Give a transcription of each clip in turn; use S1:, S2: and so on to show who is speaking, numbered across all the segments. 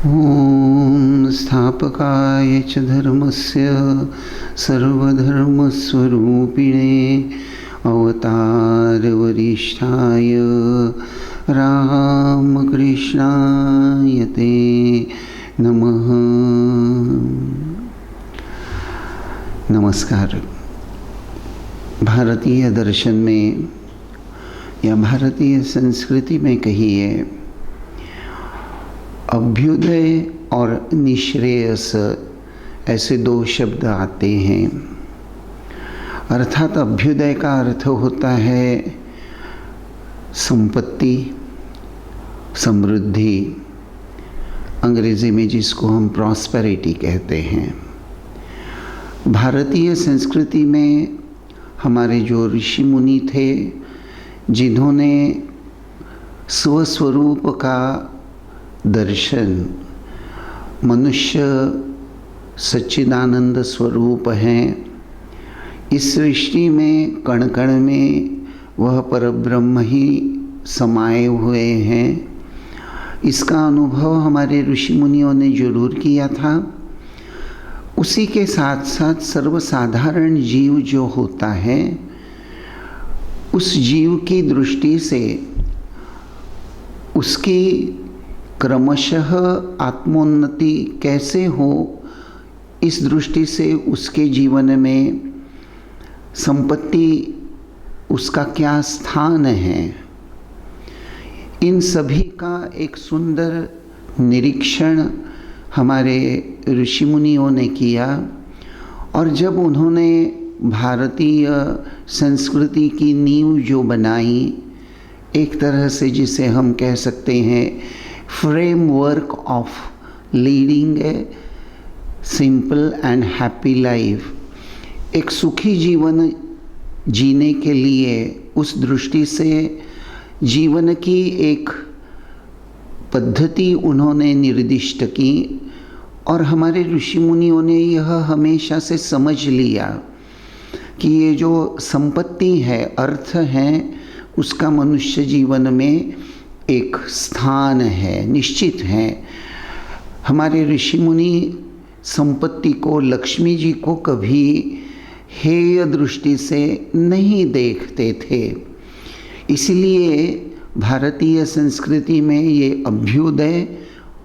S1: ॐ स्थापकाय च धर्मस्य सर्वधर्मस्वरूपिणे अवतारवरिष्ठाय रामकृष्णाय ते नमः। नमस्कार। भारतीय दर्शन में या भारतीय संस्कृति में कहिए, अभ्युदय और निःश्रेयस ऐसे दो शब्द आते हैं। अर्थात अभ्युदय का अर्थ होता है संपत्ति, समृद्धि, अंग्रेजी में जिसको हम प्रॉस्पेरिटी कहते हैं। भारतीय संस्कृति में हमारे जो ऋषि मुनि थे, जिन्होंने स्वस्वरूप का दर्शन, मनुष्य सच्चिदानंद स्वरूप हैं, इस सृष्टि में कण कण में वह परब्रह्म ही समाये हुए हैं, इसका अनुभव हमारे ऋषि मुनियों ने जरूर किया था। उसी के साथ साथ सर्वसाधारण जीव जो होता है, उस जीव की दृष्टि से उसकी क्रमशः आत्मोन्नति कैसे हो, इस दृष्टि से उसके जीवन में संपत्ति, उसका क्या स्थान है, इन सभी का एक सुंदर निरीक्षण हमारे ऋषि मुनियों ने किया। और जब उन्होंने भारतीय संस्कृति की नींव जो बनाई, एक तरह से जिसे हम कह सकते हैं framework of leading a simple and happy life, एक सुखी जीवन जीने के लिए उस दृष्टि से जीवन की एक पद्धति उन्होंने निर्दिष्ट की। और हमारे ऋषि मुनियों ने यह हमेशा से समझ लिया कि ये जो संपत्ति है, अर्थ है, उसका मनुष्य जीवन में एक स्थान है, निश्चित है। हमारे ऋषि मुनि संपत्ति को, लक्ष्मी जी को कभी हेय दृष्टि से नहीं देखते थे। इसलिए भारतीय संस्कृति में ये अभ्युदय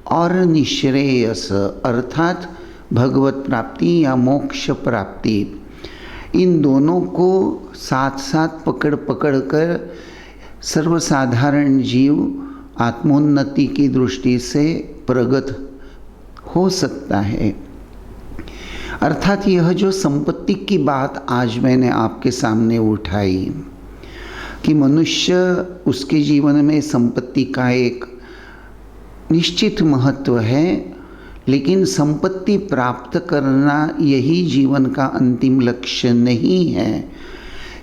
S1: और निःश्रेयस अर्थात भगवत प्राप्ति या मोक्ष प्राप्ति, इन दोनों को साथ साथ पकड़ पकड़ कर सर्वसाधारण जीव आत्मोन्नति की दृष्टि से प्रगत हो सकता है। अर्थात यह जो संपत्ति की बात आज मैंने आपके सामने उठाई कि मनुष्य, उसके जीवन में संपत्ति का एक निश्चित महत्व है, लेकिन संपत्ति प्राप्त करना यही जीवन का अंतिम लक्ष्य नहीं है।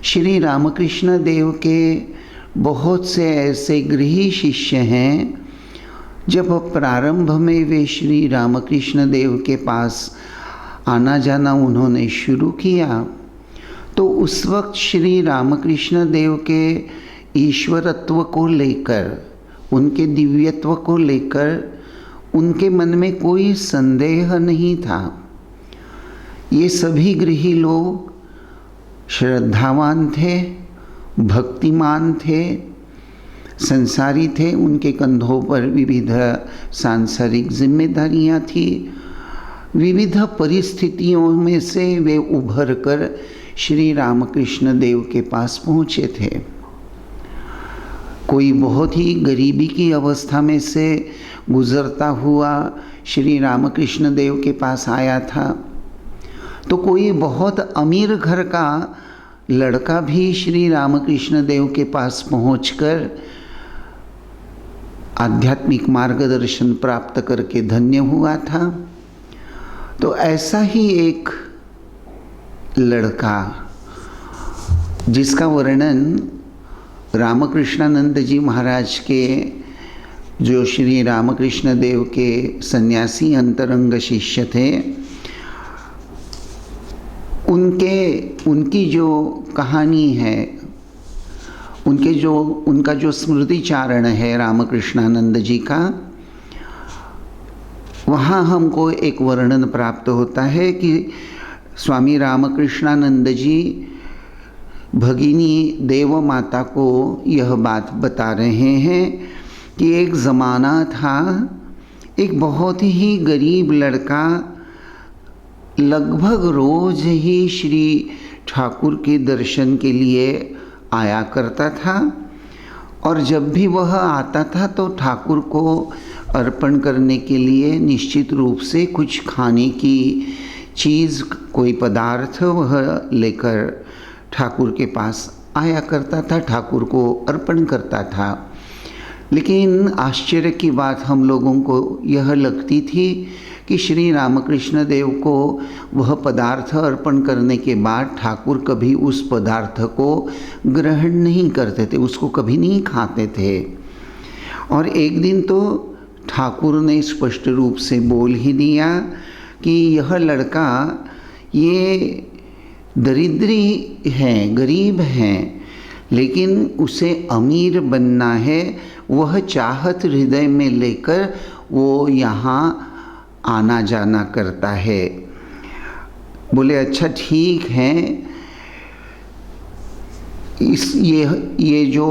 S1: श्री रामकृष्ण देव के बहुत से ऐसे गृही शिष्य हैं, जब प्रारंभ में वे श्री रामकृष्ण देव के पास आना जाना उन्होंने शुरू किया, तो उस वक्त श्री रामकृष्ण देव के ईश्वरत्व को लेकर, उनके दिव्यत्व को लेकर उनके मन में कोई संदेह नहीं था। ये सभी गृही लोग श्रद्धावान थे, भक्तिमान थे, संसारी थे, उनके कंधों पर विविध सांसारिक जिम्मेदारियां थी। विविध परिस्थितियों में से वे उभर कर श्री रामकृष्ण देव के पास पहुँचे थे। कोई बहुत ही गरीबी की अवस्था में से गुजरता हुआ श्री रामकृष्ण देव के पास आया था, तो कोई बहुत अमीर घर का लड़का भी श्री रामकृष्ण देव के पास पहुंचकर आध्यात्मिक मार्गदर्शन प्राप्त करके धन्य हुआ था। तो ऐसा ही एक लड़का, जिसका वर्णन रामकृष्णानंद जी महाराज के, जो श्री रामकृष्ण देव के सन्यासी अंतरंग शिष्य थे, उनकी जो कहानी है, उनका जो स्मृति चारण है रामकृष्णानंद जी का, वहाँ हमको एक वर्णन प्राप्त होता है कि स्वामी रामकृष्णानंद जी भगिनी देव माता को यह बात बता रहे हैं कि एक ज़माना था, एक बहुत ही गरीब लड़का लगभग रोज़ ही श्री ठाकुर के दर्शन के लिए आया करता था, और जब भी वह आता था तो ठाकुर को अर्पण करने के लिए निश्चित रूप से कुछ खाने की चीज़, कोई पदार्थ वह लेकर ठाकुर के पास आया करता था, ठाकुर को अर्पण करता था। लेकिन आश्चर्य की बात हम लोगों को यह लगती थी कि श्री रामकृष्ण देव को वह पदार्थ अर्पण करने के बाद ठाकुर कभी उस पदार्थ को ग्रहण नहीं करते थे, उसको कभी नहीं खाते थे। और एक दिन तो ठाकुर ने स्पष्ट रूप से बोल ही दिया कि यह लड़का ये दरिद्री है, गरीब है, लेकिन उसे अमीर बनना है, वह चाहत हृदय में लेकर वो यहाँ आना जाना करता है। बोले अच्छा ठीक है, ये जो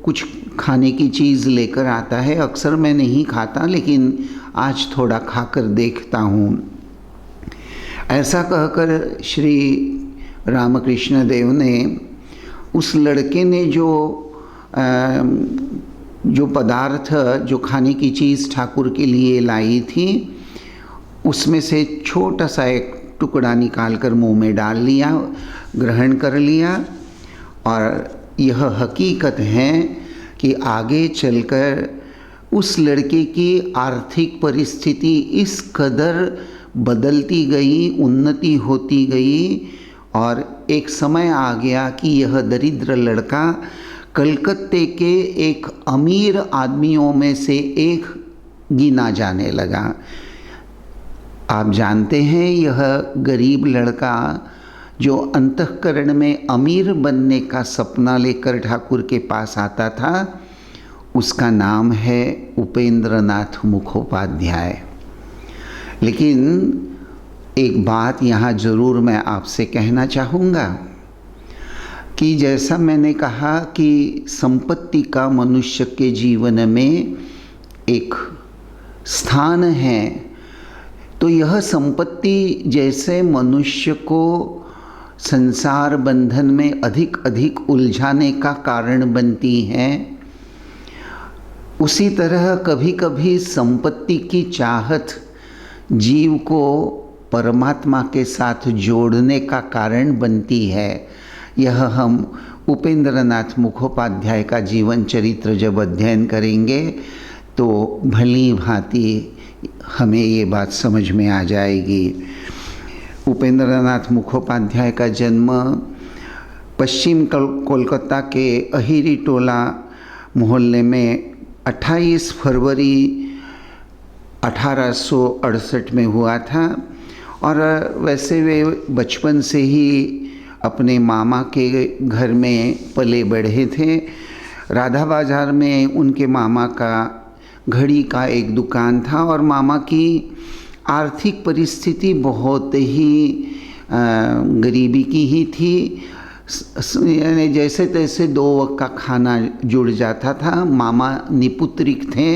S1: कुछ खाने की चीज़ लेकर आता है अक्सर मैं नहीं खाता, लेकिन आज थोड़ा खाकर देखता हूँ। ऐसा कहकर श्री रामकृष्ण देव ने उस लड़के ने जो पदार्थ, जो खाने की चीज़ ठाकुर के लिए लाई थी, उसमें से छोटा सा एक टुकड़ा निकालकर मुंह में डाल लिया, ग्रहण कर लिया। और यह हकीकत है कि आगे चलकर उस लड़के की आर्थिक परिस्थिति इस कदर बदलती गई, उन्नति होती गई, और एक समय आ गया कि यह दरिद्र लड़का कलकत्ते के एक अमीर आदमियों में से एक गिना जाने लगा। आप जानते हैं, यह गरीब लड़का जो अंतःकरण में अमीर बनने का सपना लेकर ठाकुर के पास आता था, उसका नाम है उपेंद्रनाथ मुखोपाध्याय। लेकिन एक बात यहाँ ज़रूर मैं आपसे कहना चाहूँगा कि जैसा मैंने कहा कि संपत्ति का मनुष्य के जीवन में एक स्थान है, तो यह संपत्ति जैसे मनुष्य को संसार बंधन में अधिक अधिक उलझाने का कारण बनती है, उसी तरह कभी कभी संपत्ति की चाहत जीव को परमात्मा के साथ जोड़ने का कारण बनती है। यह हम उपेंद्रनाथ मुखोपाध्याय का जीवन चरित्र जब अध्ययन करेंगे तो भली भांति हमें ये बात समझ में आ जाएगी। उपेंद्रनाथ मुखोपाध्याय का जन्म पश्चिम कोलकाता के अहिरी टोला मोहल्ले में 28 फरवरी 1868 में हुआ था। और वैसे वे बचपन से ही अपने मामा के घर में पले बढ़े थे। राधा बाज़ार में उनके मामा का घड़ी का एक दुकान था, और मामा की आर्थिक परिस्थिति बहुत ही गरीबी की ही थी। यानी जैसे तैसे 2 वक्त का खाना जुड़ जाता था। मामा निपुत्रिक थे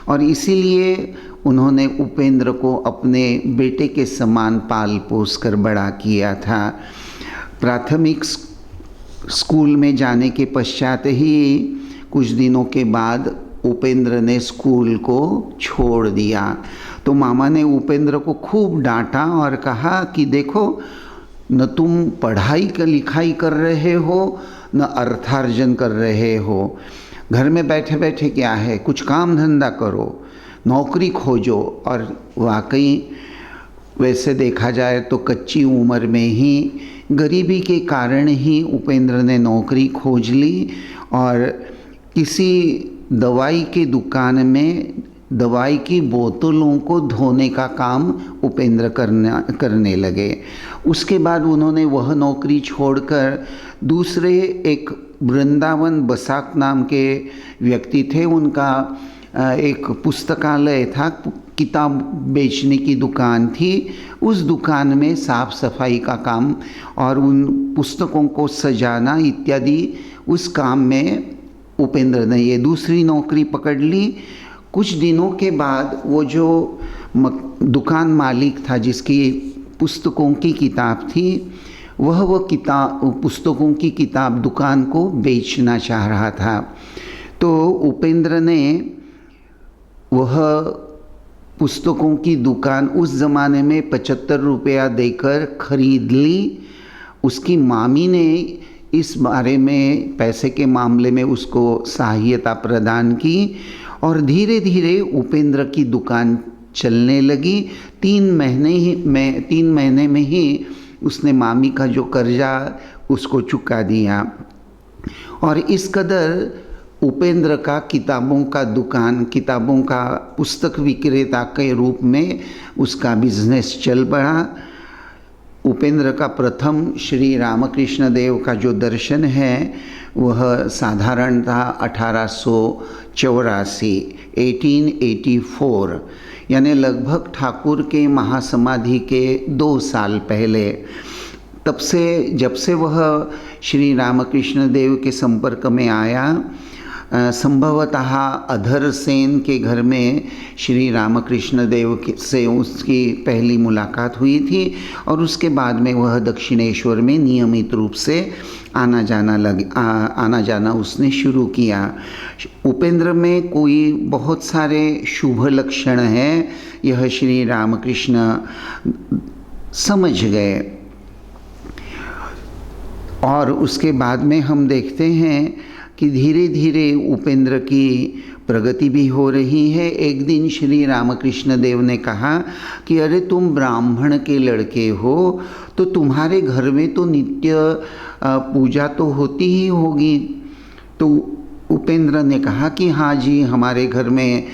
S1: और इसीलिए उन्होंने उपेंद्र को अपने बेटे के समान पाल पोस कर बड़ा किया था। प्राथमिक स्कूल में जाने के पश्चात ही कुछ दिनों के बाद उपेंद्र ने स्कूल को छोड़ दिया। तो मामा ने उपेंद्र को खूब डांटा और कहा कि देखो, न तुम पढ़ाई का लिखाई कर रहे हो, न अर्थार्जन कर रहे हो। घर में बैठे बैठे क्या है, कुछ काम धंधा करो, नौकरी खोजो। और वाकई वैसे देखा जाए तो कच्ची उम्र में ही गरीबी के कारण ही उपेंद्र ने नौकरी खोज ली और किसी दवाई की दुकान में दवाई की बोतलों को धोने का काम उपेंद्र करने लगे। उसके बाद उन्होंने वह नौकरी छोड़कर दूसरे एक वृंदावन बसाक नाम के व्यक्ति थे, उनका एक पुस्तकालय था, किताब बेचने की दुकान थी। उस दुकान में साफ सफाई का काम और उन पुस्तकों को सजाना इत्यादि उस काम में उपेंद्र ने ये दूसरी नौकरी पकड़ ली। कुछ दिनों के बाद वो जो दुकान मालिक था जिसकी पुस्तकों की किताब थी, वह किताब पुस्तकों की किताब दुकान को बेचना चाह रहा था। तो उपेंद्र ने वह पुस्तकों की दुकान उस ज़माने में 75 रुपया देकर खरीद ली। उसकी मामी ने इस बारे में पैसे के मामले में उसको सहायता प्रदान की और धीरे धीरे उपेंद्र की दुकान चलने लगी। 3 महीने में ही उसने मामी का जो कर्जा उसको चुका दिया और इस कदर उपेंद्र का किताबों का पुस्तक विक्रेता के रूप में उसका बिजनेस चल पड़ा। उपेंद्र का प्रथम श्री रामकृष्ण देव का जो दर्शन है वह साधारणतः 1884 यानी लगभग ठाकुर के महासमाधि के 2 साल पहले। तब से जब से वह श्री रामकृष्ण देव के संपर्क में आया, संभवतः अधर सेन के घर में श्री रामकृष्ण देव से उसकी पहली मुलाकात हुई थी और उसके बाद में वह दक्षिणेश्वर में नियमित रूप से आना जाना उसने शुरू किया। उपेंद्र में कोई बहुत सारे शुभ लक्षण हैं, यह श्री रामकृष्ण समझ गए। और उसके बाद में हम देखते हैं कि धीरे धीरे उपेंद्र की प्रगति भी हो रही है। एक दिन श्री रामकृष्ण देव ने कहा कि अरे तुम ब्राह्मण के लड़के हो तो तुम्हारे घर में तो नित्य पूजा तो होती ही होगी। तो उपेंद्र ने कहा कि हाँ जी, हमारे घर में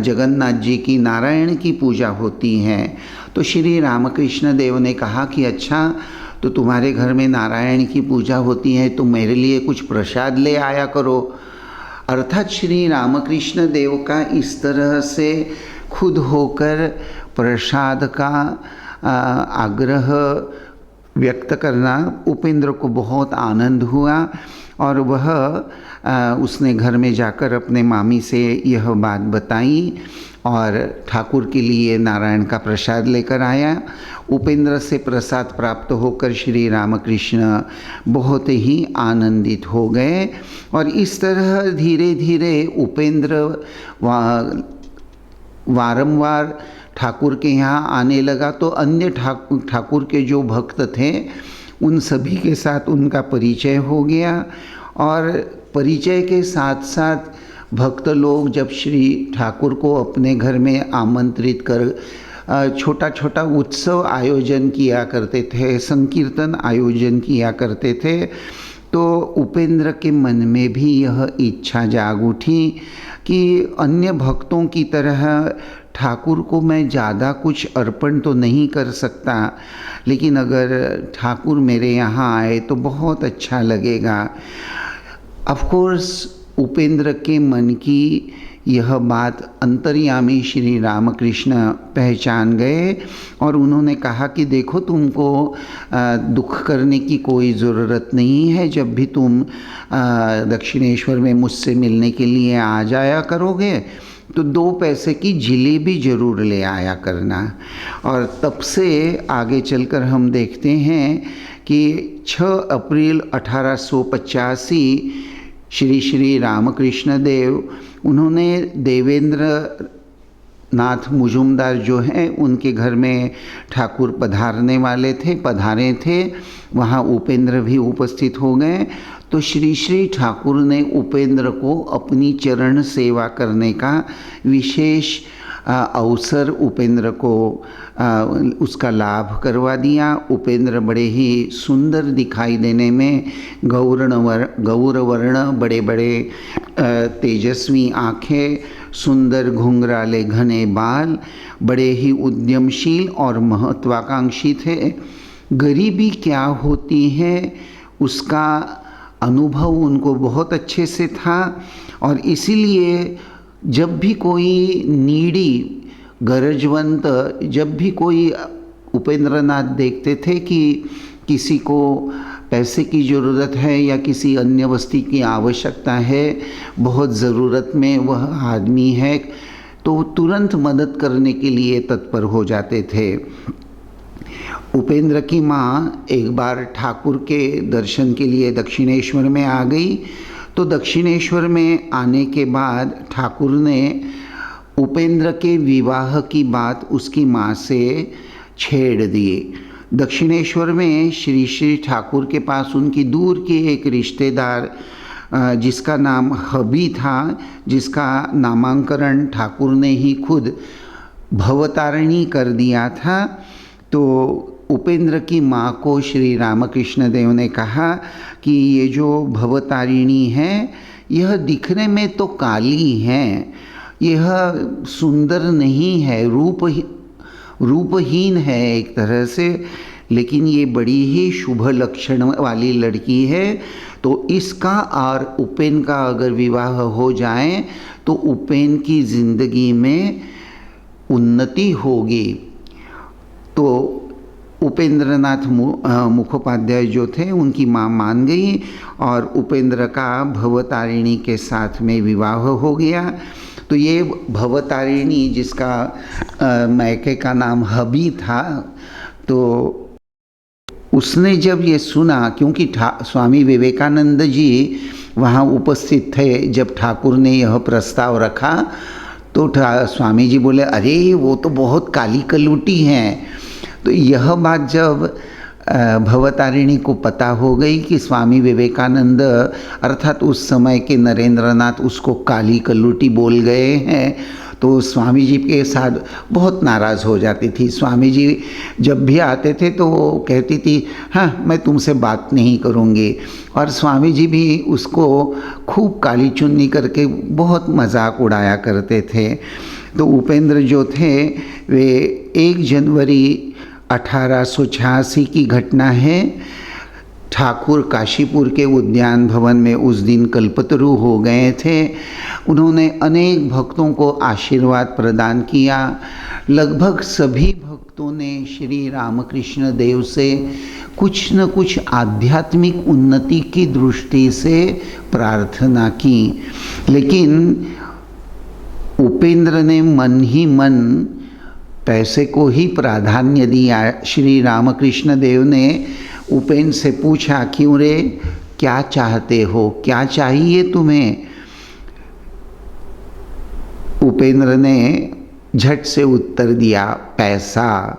S1: जगन्नाथ जी की नारायण की पूजा होती है। तो श्री रामकृष्ण देव ने कहा कि अच्छा, तो तुम्हारे घर में नारायण की पूजा होती है तो मेरे लिए कुछ प्रसाद ले आया करो। अर्थात श्री रामकृष्ण देव का इस तरह से खुद होकर प्रसाद का आग्रह व्यक्त करना उपेंद्र को बहुत आनंद हुआ और वह उसने घर में जाकर अपने मामी से यह बात बताई और ठाकुर के लिए नारायण का प्रसाद लेकर आया। उपेंद्र से प्रसाद प्राप्त होकर श्री रामकृष्ण बहुत ही आनंदित हो गए और इस तरह धीरे धीरे उपेंद्र वारंवार ठाकुर के यहाँ आने लगा। तो अन्य ठाकुर के जो भक्त थे उन सभी के साथ उनका परिचय हो गया और परिचय के साथ साथ भक्त लोग जब श्री ठाकुर को अपने घर में आमंत्रित कर छोटा छोटा उत्सव आयोजन किया करते थे, संकीर्तन आयोजन किया करते थे, तो उपेंद्र के मन में भी यह इच्छा जाग उठी कि अन्य भक्तों की तरह ठाकुर को मैं ज़्यादा कुछ अर्पण तो नहीं कर सकता, लेकिन अगर ठाकुर मेरे यहाँ आए तो बहुत अच्छा लगेगा। ऑफ कोर्स उपेंद्र के मन की यह बात अंतर्यामी श्री रामकृष्ण पहचान गए और उन्होंने कहा कि देखो, तुमको दुख करने की कोई ज़रूरत नहीं है। जब भी तुम दक्षिणेश्वर में मुझसे मिलने के लिए आ जाया करोगे तो 2 पैसे की जिलेबी ज़रूर ले आया करना। और तब से आगे चलकर हम देखते हैं कि 6 अप्रैल 1885 श्री रामकृष्ण देव उन्होंने देवेंद्र नाथ मुजुमदार जो हैं उनके घर में ठाकुर पधारे थे, वहाँ उपेंद्र भी उपस्थित हो गए। तो श्री ठाकुर ने उपेंद्र को अपनी चरण सेवा करने का विशेष अवसर उपेंद्र को उसका लाभ करवा दिया। उपेंद्र बड़े ही सुंदर दिखाई देने में गौरवर्ण बड़े बड़े तेजस्वी आँखें, सुंदर घुंघराले घने बाल, बड़े ही उद्यमशील और महत्वाकांक्षी थे। गरीबी क्या होती है उसका अनुभव उनको बहुत अच्छे से था और इसीलिए जब भी कोई नीडी गरजवंत जब भी कोई उपेंद्रनाथ देखते थे कि किसी को पैसे की ज़रूरत है या किसी अन्य वस्तु की आवश्यकता है, बहुत ज़रूरत में वह आदमी है, तो तुरंत मदद करने के लिए तत्पर हो जाते थे। उपेंद्र की माँ एक बार ठाकुर के दर्शन के लिए दक्षिणेश्वर में आ गई, तो दक्षिणेश्वर में आने के बाद ठाकुर ने उपेंद्र के विवाह की बात उसकी माँ से छेड़ दी। दक्षिणेश्वर में श्री श्री ठाकुर के पास उनकी दूर की एक रिश्तेदार जिसका नाम हबी था, जिसका नामांकन ठाकुर ने ही खुद भवतारिणी कर दिया था, तो उपेंद्र की माँ को श्री रामकृष्ण देव ने कहा कि ये जो भवतारिणी है यह दिखने में तो काली है, यह सुंदर नहीं है, रूपहीन है एक तरह से, लेकिन ये बड़ी ही शुभ लक्षण वाली लड़की है, तो इसका और उपेन का अगर विवाह हो जाए तो उपेन की ज़िंदगी में उन्नति होगी। तो उपेंद्रनाथ मुखोपाध्याय जो थे उनकी माँ मान गई और उपेंद्र का भवतारिणी के साथ में विवाह हो गया। तो ये भवतारिणी जिसका मैके का नाम हबी था, तो उसने जब ये सुना, क्योंकि स्वामी विवेकानंद जी वहाँ उपस्थित थे जब ठाकुर ने यह प्रस्ताव रखा, तो स्वामी जी बोले अरे वो तो बहुत काली कलूटी हैं। तो यह बात जब भवतारिणी को पता हो गई कि स्वामी विवेकानंद अर्थात उस समय के नरेंद्रनाथ उसको काली कलूटी बोल गए हैं, तो स्वामी जी के साथ बहुत नाराज़ हो जाती थी। स्वामी जी जब भी आते थे तो वो कहती थी हाँ मैं तुमसे बात नहीं करूँगी, और स्वामी जी भी उसको खूब काली चुन्नी करके बहुत मजाक उड़ाया करते थे। तो उपेंद्र जो थे वे 1 जनवरी 1886 की घटना है। ठाकुर काशीपुर के उद्यान भवन में उस दिन कल्पतरु हो गए थे। उन्होंने अनेक भक्तों को आशीर्वाद प्रदान किया। लगभग सभी भक्तों ने श्री रामकृष्ण देव से कुछ न कुछ आध्यात्मिक उन्नति की दृष्टि से प्रार्थना की, लेकिन उपेंद्र ने मन ही मन पैसे को ही प्राधान्य दिया। श्री रामकृष्ण देव ने उपेंद्र से पूछा क्यों रे, क्या चाहते हो, क्या चाहिए तुम्हें? उपेंद्र ने झट से उत्तर दिया पैसा।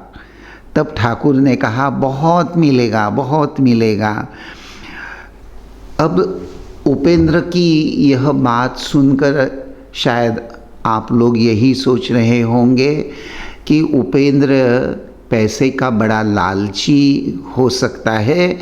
S1: तब ठाकुर ने कहा बहुत मिलेगा, बहुत मिलेगा। अब उपेंद्र की यह बात सुनकर शायद आप लोग यही सोच रहे होंगे कि उपेंद्र पैसे का बड़ा लालची हो सकता है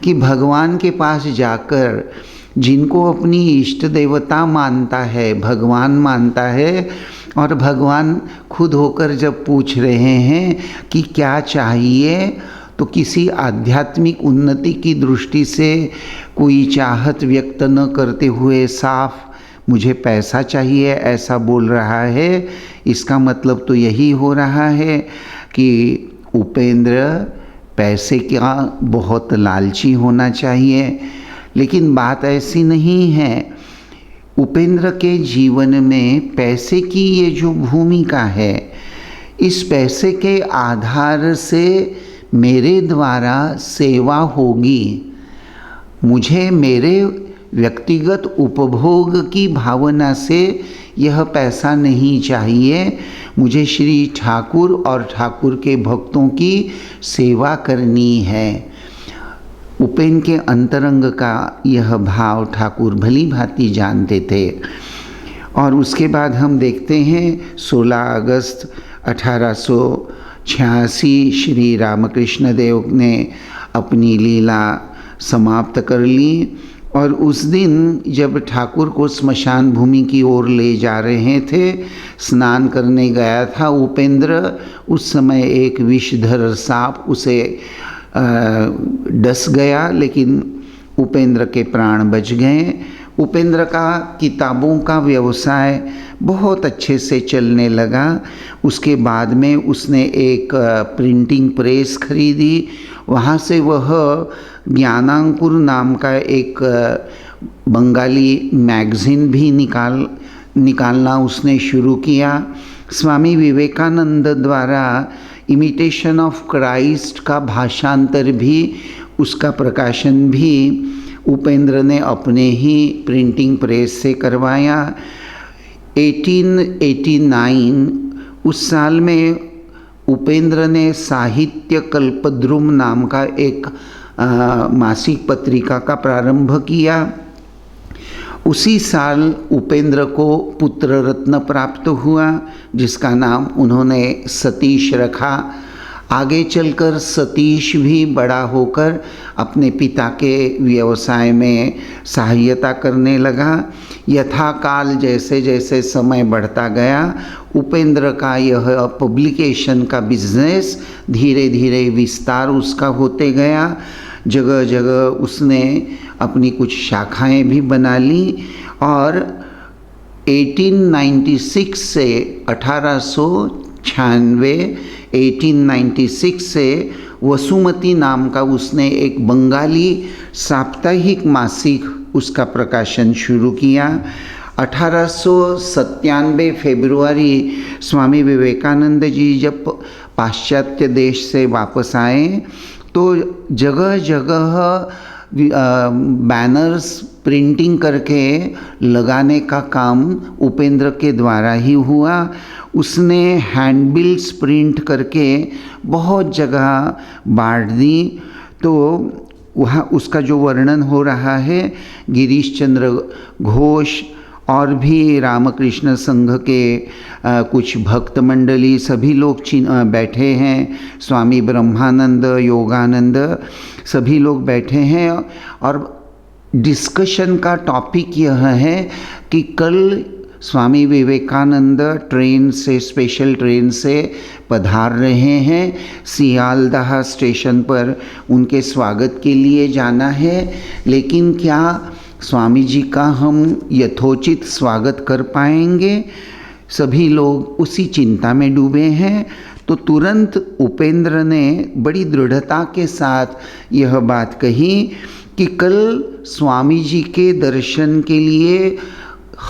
S1: कि भगवान के पास जाकर जिनको अपनी इष्ट देवता मानता है, भगवान मानता है, और भगवान खुद होकर जब पूछ रहे हैं कि क्या चाहिए, तो किसी आध्यात्मिक उन्नति की दृष्टि से कोई चाहत व्यक्त न करते हुए साफ मुझे पैसा चाहिए ऐसा बोल रहा है, इसका मतलब तो यही हो रहा है कि उपेंद्र पैसे का बहुत लालची होना चाहिए। लेकिन बात ऐसी नहीं है। उपेंद्र के जीवन में पैसे की ये जो भूमिका है, इस पैसे के आधार से मेरे द्वारा सेवा होगी, मुझे मेरे व्यक्तिगत उपभोग की भावना से यह पैसा नहीं चाहिए, मुझे श्री ठाकुर और ठाकुर के भक्तों की सेवा करनी है। उपेंद्र के अंतरंग का यह भाव ठाकुर भली भांति जानते थे। और उसके बाद हम देखते हैं 16 अगस्त 1886 श्री रामकृष्ण देव ने अपनी लीला समाप्त कर ली, और उस दिन जब ठाकुर को स्मशान भूमि की ओर ले जा रहे थे, स्नान करने गया था उपेंद्र, उस समय एक विषधर सांप उसे डस गया, लेकिन उपेंद्र के प्राण बच गए। उपेंद्र का किताबों का व्यवसाय बहुत अच्छे से चलने लगा। उसके बाद में उसने एक प्रिंटिंग प्रेस खरीदी। वहाँ से वह ज्ञानांकुर नाम का एक बंगाली मैगज़ीन भी निकालना उसने शुरू किया। स्वामी विवेकानंद द्वारा इमिटेशन ऑफ क्राइस्ट का भाषांतर भी, उसका प्रकाशन भी उपेंद्र ने अपने ही प्रिंटिंग प्रेस से करवाया। 1889 उस साल में उपेंद्र ने साहित्य कल्पद्रुम नाम का एक मासिक पत्रिका का प्रारंभ किया। उसी साल उपेंद्र को पुत्र रत्न प्राप्त हुआ, जिसका नाम उन्होंने सतीश रखा। आगे चलकर सतीश भी बड़ा होकर अपने पिता के व्यवसाय में सहायता करने लगा। यथाकाल जैसे जैसे समय बढ़ता गया, उपेंद्र का यह पब्लिकेशन का बिजनेस धीरे धीरे विस्तार उसका होते गया। जगह जगह उसने अपनी कुछ शाखाएं भी बना ली और 1896 से 1896 से वसुमती नाम का उसने एक बंगाली साप्ताहिक मासिक उसका प्रकाशन शुरू किया। 1897 फरवरी स्वामी विवेकानंद जी जब पाश्चात्य देश से वापस आए तो जगह जगह बैनर्स प्रिंटिंग करके लगाने का काम उपेंद्र के द्वारा ही हुआ। उसने हैंडबिल्स प्रिंट करके बहुत जगह बांट दी। तो वहाँ उसका जो वर्णन हो रहा है, गिरीश चंद्र घोष और भी रामकृष्ण संघ के कुछ भक्त मंडली सभी लोग बैठे हैं, स्वामी ब्रह्मानंद, योगानंद सभी लोग बैठे हैं और डिस्कशन का टॉपिक यह है कि कल स्वामी विवेकानंद ट्रेन से, स्पेशल ट्रेन से पधार रहे हैं। सियालदह स्टेशन पर उनके स्वागत के लिए जाना है, लेकिन क्या स्वामी जी का हम यथोचित स्वागत कर पाएंगे? सभी लोग उसी चिंता में डूबे हैं। तो तुरंत उपेंद्र ने बड़ी दृढ़ता के साथ यह बात कही कि कल स्वामी जी के दर्शन के लिए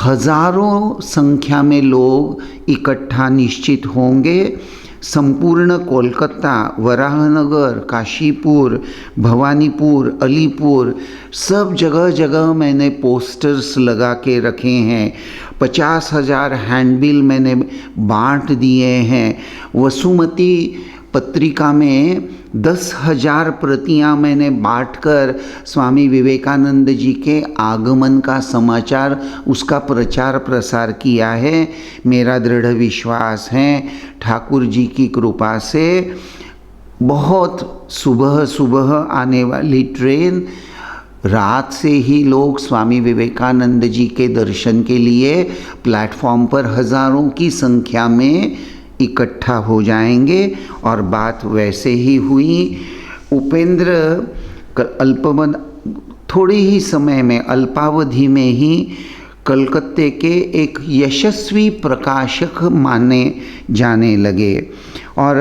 S1: हजारों संख्या में लोग इकट्ठा निश्चित होंगे। संपूर्ण कोलकाता, वराहनगर, काशीपुर, भवानीपुर, अलीपुर सब जगह जगह मैंने पोस्टर्स लगा के रखे हैं। 50,000 हैंडबिल मैंने बांट दिए हैं। वसुमती पत्रिका में 10,000 प्रतियां मैंने बांटकर स्वामी विवेकानंद जी के आगमन का समाचार, उसका प्रचार प्रसार किया है। मेरा दृढ़ विश्वास है ठाकुर जी की कृपा से बहुत सुबह सुबह आने वाली ट्रेन, रात से ही लोग स्वामी विवेकानंद जी के दर्शन के लिए प्लेटफॉर्म पर हजारों की संख्या में इकट्ठा हो जाएंगे। और बात वैसे ही हुई। उपेंद्र थोड़े ही समय में, अल्पावधि में ही कलकत्ते के एक यशस्वी प्रकाशक माने जाने लगे और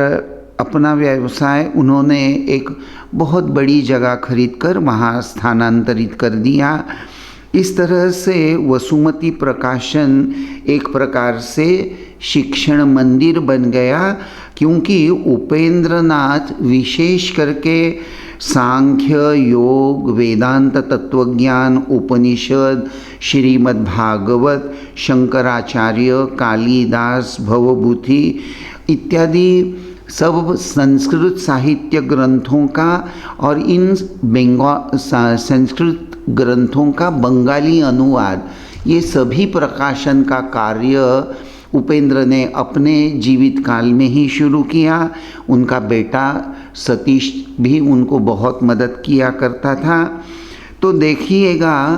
S1: अपना व्यवसाय उन्होंने एक बहुत बड़ी जगह खरीदकर वहाँ स्थानांतरित कर दिया। इस तरह से वसुमती प्रकाशन एक प्रकार से शिक्षण मंदिर बन गया, क्योंकि उपेंद्रनाथ विशेष करके सांख्य, योग, वेदांत, तत्वज्ञान, उपनिषद, श्रीमद् भागवत, शंकराचार्य, कालिदास, भवभूति इत्यादि सब संस्कृत साहित्य ग्रंथों का और इन संस्कृत ग्रंथों का बंगाली अनुवाद, ये सभी प्रकाशन का कार्य उपेंद्र ने अपने जीवित काल में ही शुरू किया। उनका बेटा सतीश भी उनको बहुत मदद किया करता था। तो देखिएगा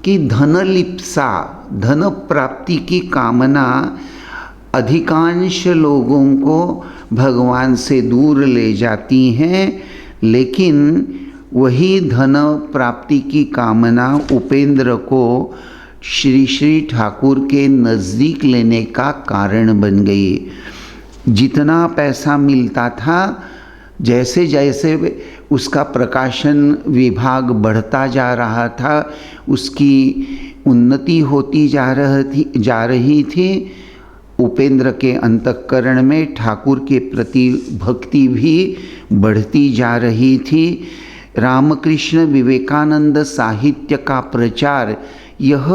S1: कि धनलिप्सा, धन प्राप्ति की कामना अधिकांश लोगों को भगवान से दूर ले जाती हैं, लेकिन वही धन प्राप्ति की कामना उपेंद्र को श्री श्री ठाकुर के नज़दीक लेने का कारण बन गई। जितना पैसा मिलता था, जैसे जैसे उसका प्रकाशन विभाग बढ़ता जा रहा था, उसकी उन्नति होती जा रही थी। उपेंद्र के अंतःकरण में ठाकुर के प्रति भक्ति भी बढ़ती जा रही थी। रामकृष्ण विवेकानंद साहित्य का प्रचार यह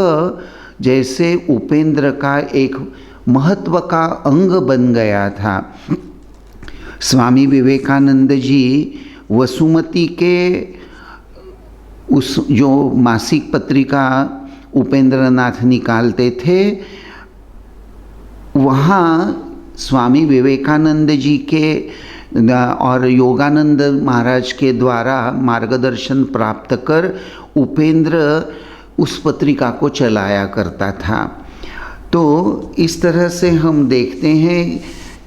S1: जैसे उपेंद्र का एक महत्व का अंग बन गया था। स्वामी विवेकानंद जी वसुमती के उस जो मासिक पत्रिका उपेंद्रनाथ निकालते थे, वहाँ स्वामी विवेकानंद जी के और योगानंद महाराज के द्वारा मार्गदर्शन प्राप्त कर उपेंद्र उस पत्रिका को चलाया करता था। तो इस तरह से हम देखते हैं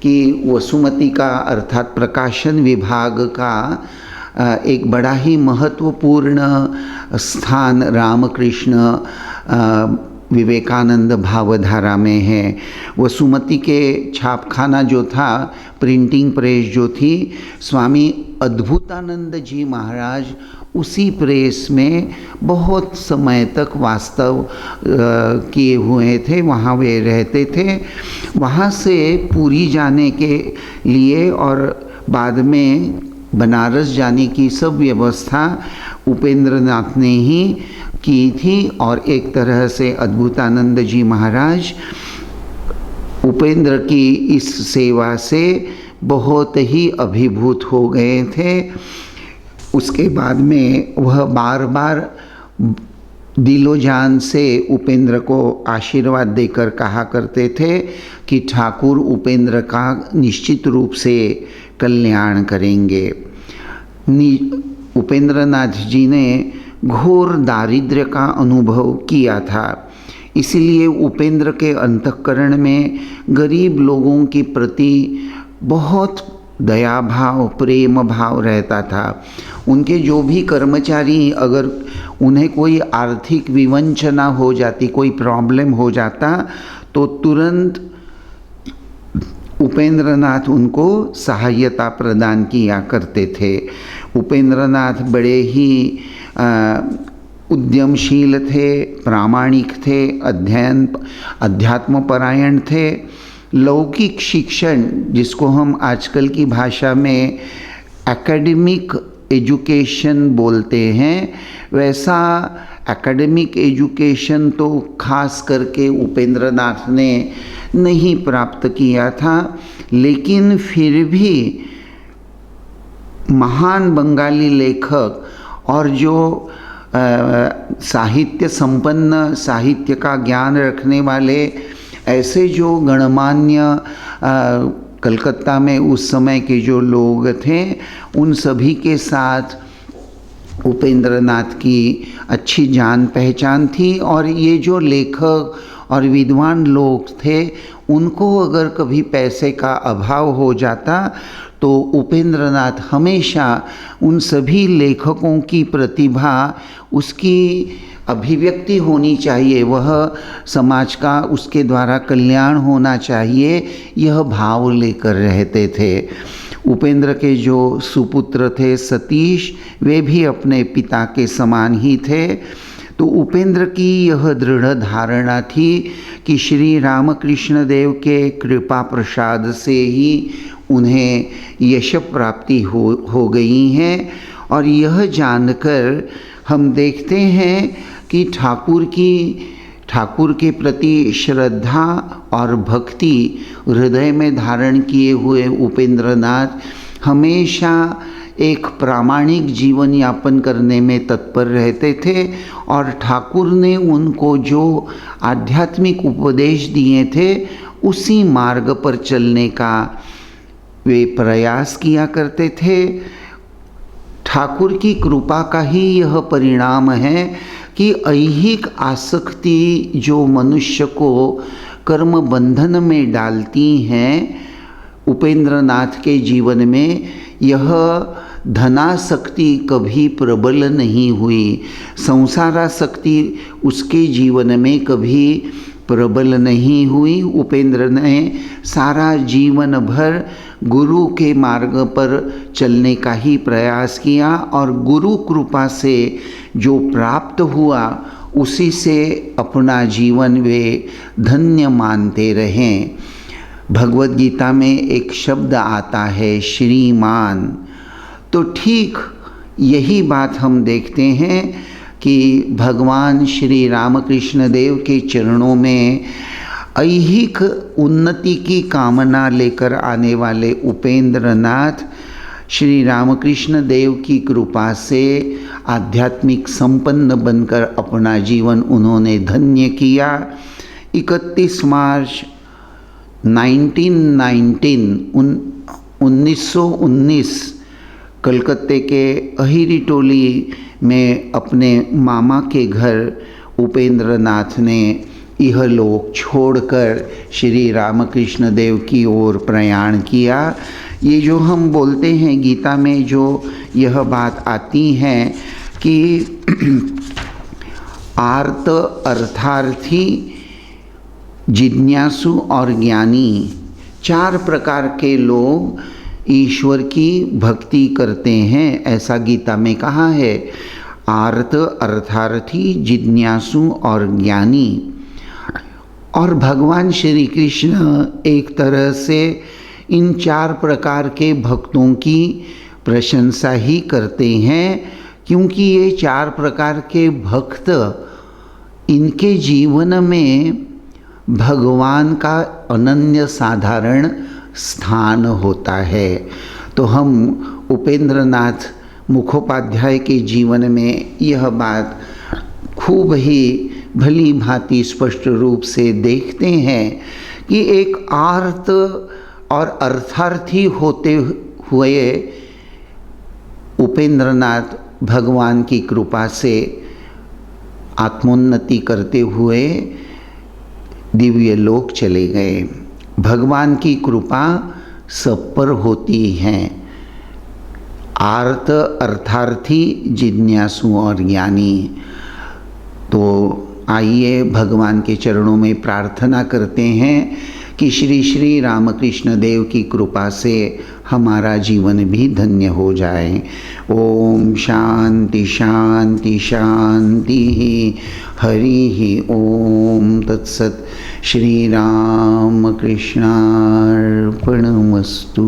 S1: कि वसुमती का अर्थात प्रकाशन विभाग का एक बड़ा ही महत्वपूर्ण स्थान रामकृष्ण विवेकानंद भावधारा में है। वसुमती के छापखाना जो था, प्रिंटिंग प्रेस जो थी, स्वामी अद्भुतानंद जी महाराज उसी प्रेस में बहुत समय तक वास्तव किए हुए थे, वहाँ वे रहते थे। वहाँ से पुरी जाने के लिए और बाद में बनारस जाने की सब व्यवस्था उपेंद्रनाथ ने ही की थी। और एक तरह से अद्भुतानंद जी महाराज उपेंद्र की इस सेवा से बहुत ही अभिभूत हो गए थे। उसके बाद में वह बार बार दिलो जान से उपेंद्र को आशीर्वाद देकर कहा करते थे कि ठाकुर उपेंद्र का निश्चित रूप से कल्याण करेंगे। उपेंद्रनाथ जी ने घोर दारिद्र्य का अनुभव किया था, इसलिए उपेंद्र के अंतःकरण में गरीब लोगों के प्रति बहुत दया भाव, प्रेम भाव रहता था। उनके जो भी कर्मचारी, अगर उन्हें कोई आर्थिक विवंचना हो जाती, कोई प्रॉब्लम हो जाता, तो तुरंत उपेंद्रनाथ उनको सहायता प्रदान किया करते थे। उपेंद्रनाथ बड़े ही उद्यमशील थे, प्रामाणिक थे, अध्यात्मपरायण थे। लौकिक शिक्षण, जिसको हम आजकल की भाषा में एकेडमिक एजुकेशन बोलते हैं, वैसा एकेडमिक एजुकेशन तो खास करके उपेंद्रनाथ ने नहीं प्राप्त किया था। लेकिन फिर भी महान बंगाली लेखक और जो साहित्य संपन्न, साहित्य का ज्ञान रखने वाले ऐसे जो गणमान्य कलकत्ता में उस समय के जो लोग थे, उन सभी के साथ उपेंद्रनाथ की अच्छी जान पहचान थी। और ये जो लेखक और विद्वान लोग थे, उनको अगर कभी पैसे का अभाव हो जाता तो उपेंद्रनाथ हमेशा उन सभी लेखकों की प्रतिभा, उसकी अभिव्यक्ति होनी चाहिए, वह समाज का उसके द्वारा कल्याण होना चाहिए, यह भाव लेकर रहते थे। उपेंद्र के जो सुपुत्र थे सतीश, वे भी अपने पिता के समान ही थे। तो उपेंद्र की यह दृढ़ धारणा थी कि श्री रामकृष्ण देव के कृपा प्रसाद से ही उन्हें यश प्राप्ति हो गई है। और यह जानकर हम देखते हैं कि ठाकुर के प्रति श्रद्धा और भक्ति हृदय में धारण किए हुए उपेंद्रनाथ हमेशा एक प्रामाणिक जीवन यापन करने में तत्पर रहते थे। और ठाकुर ने उनको जो आध्यात्मिक उपदेश दिए थे, उसी मार्ग पर चलने का वे प्रयास किया करते थे। ठाकुर की कृपा का ही यह परिणाम है कि ऐहिक आसक्ति जो मनुष्य को कर्म बंधन में डालती हैं, उपेंद्रनाथ के जीवन में यह धनासक्ति कभी प्रबल नहीं हुई, संसारासक्ति उसके जीवन में कभी प्रबल नहीं हुई। उपेंद्र ने सारा जीवन भर गुरु के मार्ग पर चलने का ही प्रयास किया और गुरु कृपा से जो प्राप्त हुआ उसी से अपना जीवन वे धन्य मानते रहें। भगवद गीता में एक शब्द आता है श्रीमान, तो ठीक यही बात हम देखते हैं कि भगवान श्री रामकृष्ण देव के चरणों में ऐहिक उन्नति की कामना लेकर आने वाले उपेंद्र नाथ श्री रामकृष्ण देव की कृपा से आध्यात्मिक संपन्न बनकर अपना जीवन उन्होंने धन्य किया। 31 मार्च 1919 कलकत्ते के अहिरी टोली में अपने मामा के घर उपेंद्र नाथ ने यह लोक छोड़कर श्री रामकृष्ण देव की ओर प्रयाण किया। ये जो हम बोलते हैं गीता में जो यह बात आती है कि आर्त, अर्थार्थी, जिज्ञासु और ज्ञानी, 4 प्रकार के लोग ईश्वर की भक्ति करते हैं, ऐसा गीता में कहा है। आर्त, अर्थार्थी, जिज्ञासु और ज्ञानी। और भगवान श्री कृष्ण एक तरह से इन 4 प्रकार के भक्तों की प्रशंसा ही करते हैं, क्योंकि ये 4 प्रकार के भक्त, इनके जीवन में भगवान का अनन्य साधारण स्थान होता है। तो हम उपेंद्र नाथ मुखोपाध्याय के जीवन में यह बात खूब ही भली भांति स्पष्ट रूप से देखते हैं कि एक आर्त और अर्थार्थी होते हुए उपेंद्र नाथ भगवान की कृपा से आत्मोन्नति करते हुए दिव्य लोक चले गए। भगवान की कृपा सब पर होती है। आर्त, अर्थार्थी, जिज्ञासु और ज्ञानी। तो आइए भगवान के चरणों में प्रार्थना करते हैं कि श्री श्री रामकृष्ण देव की कृपा से हमारा जीवन भी धन्य हो जाए। ओम शांति शांति शांति। हरि ओम तत्सत। श्री राम कृष्णार्पणमस्तु।